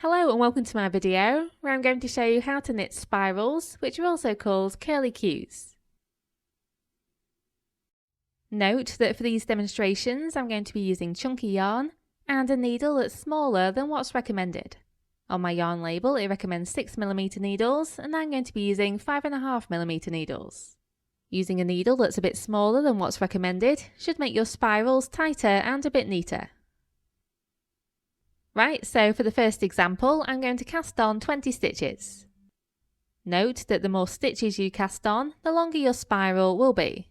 Hello and welcome to my video where I'm going to show you how to knit spirals, which are also called curly cues. Note that for these demonstrations I'm going to be using chunky yarn and a needle that's smaller than what's recommended. On my yarn label it recommends 6mm needles and I'm going to be using 5.5mm needles. Using a needle that's a bit smaller than what's recommended should make your spirals tighter and a bit neater. Right, so for the first example, I'm going to cast on 20 stitches. Note that the more stitches you cast on, the longer your spiral will be.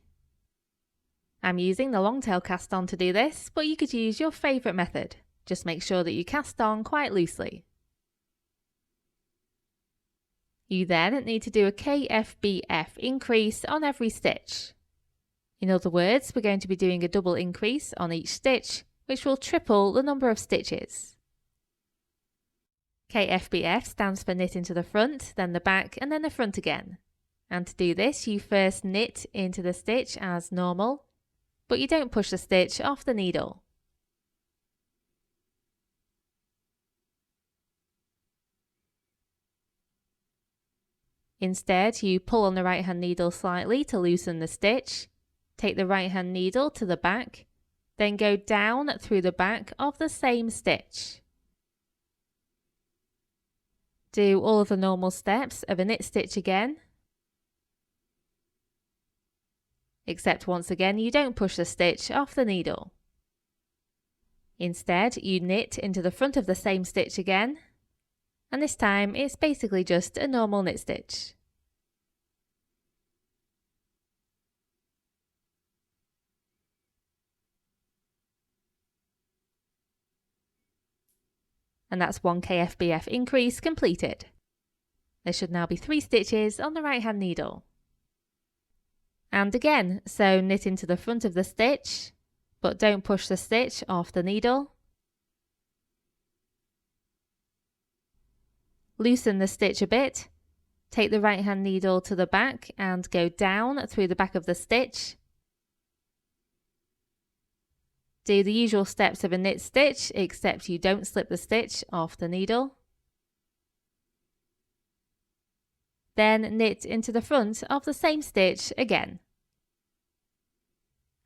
I'm using the long tail cast on to do this, but you could use your favourite method. Just make sure that you cast on quite loosely. You then need to do a KFBF increase on every stitch. In other words, we're going to be doing a double increase on each stitch, which will triple the number of stitches. KFBF stands for knit into the front, then the back, and then the front again. And to do this, you first knit into the stitch as normal, but you don't push the stitch off the needle. Instead, you pull on the right hand needle slightly to loosen the stitch, take the right hand needle to the back, then go down through the back of the same stitch. Do all of the normal steps of a knit stitch again, except once again you don't push the stitch off the needle. Instead, you knit into the front of the same stitch again, and this time it's basically just a normal knit stitch. And that's one KFBF increase completed. There should now be 3 stitches on the right hand needle. And again, so knit into the front of the stitch, but don't push the stitch off the needle. Loosen the stitch a bit, take the right hand needle to the back and go down through the back of the stitch. Do the usual steps of a knit stitch, except you don't slip the stitch off the needle. Then knit into the front of the same stitch again.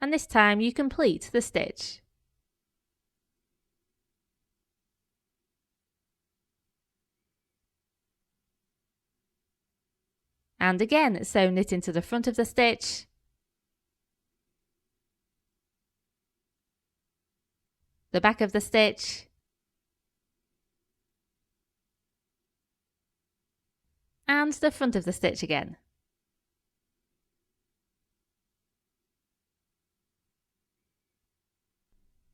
And this time you complete the stitch. And again, so knit into the front of the stitch, the back of the stitch, and the front of the stitch again.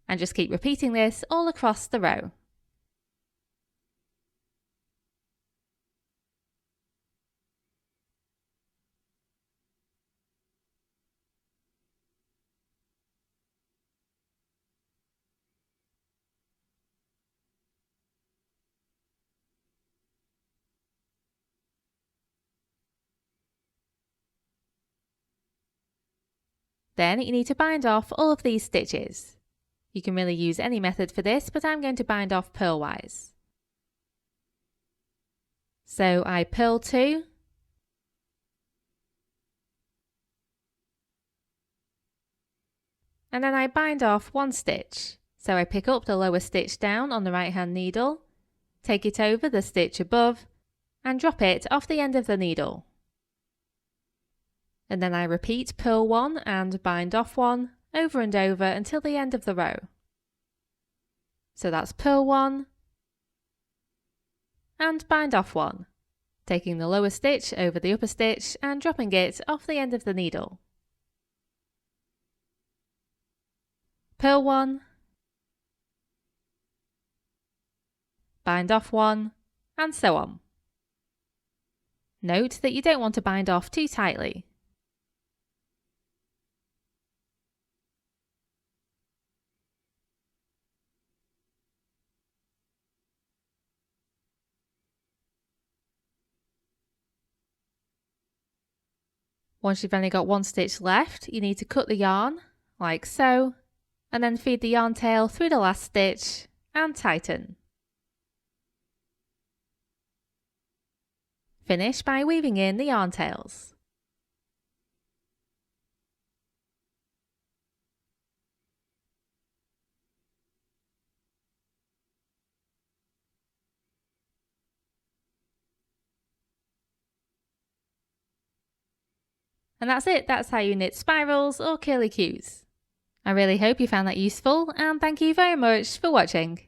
And just keep repeating this all across the row. Then you need to bind off all of these stitches. You can really use any method for this, but I'm going to bind off purlwise. So I purl 2, and then I bind off 1 stitch. So I pick up the lower stitch down on the right hand needle, take it over the stitch above, and drop it off the end of the needle. And then I repeat purl 1 and bind off 1 over and over until the end of the row. So that's purl 1 and bind off 1, taking the lower stitch over the upper stitch and dropping it off the end of the needle. Purl 1, bind off 1, and so on. Note that you don't want to bind off too tightly. Once you've only got 1 stitch left, you need to cut the yarn, like so, and then feed the yarn tail through the last stitch and tighten. Finish by weaving in the yarn tails. And that's it, that's how you knit spirals or curly cues. I really hope you found that useful, and thank you very much for watching.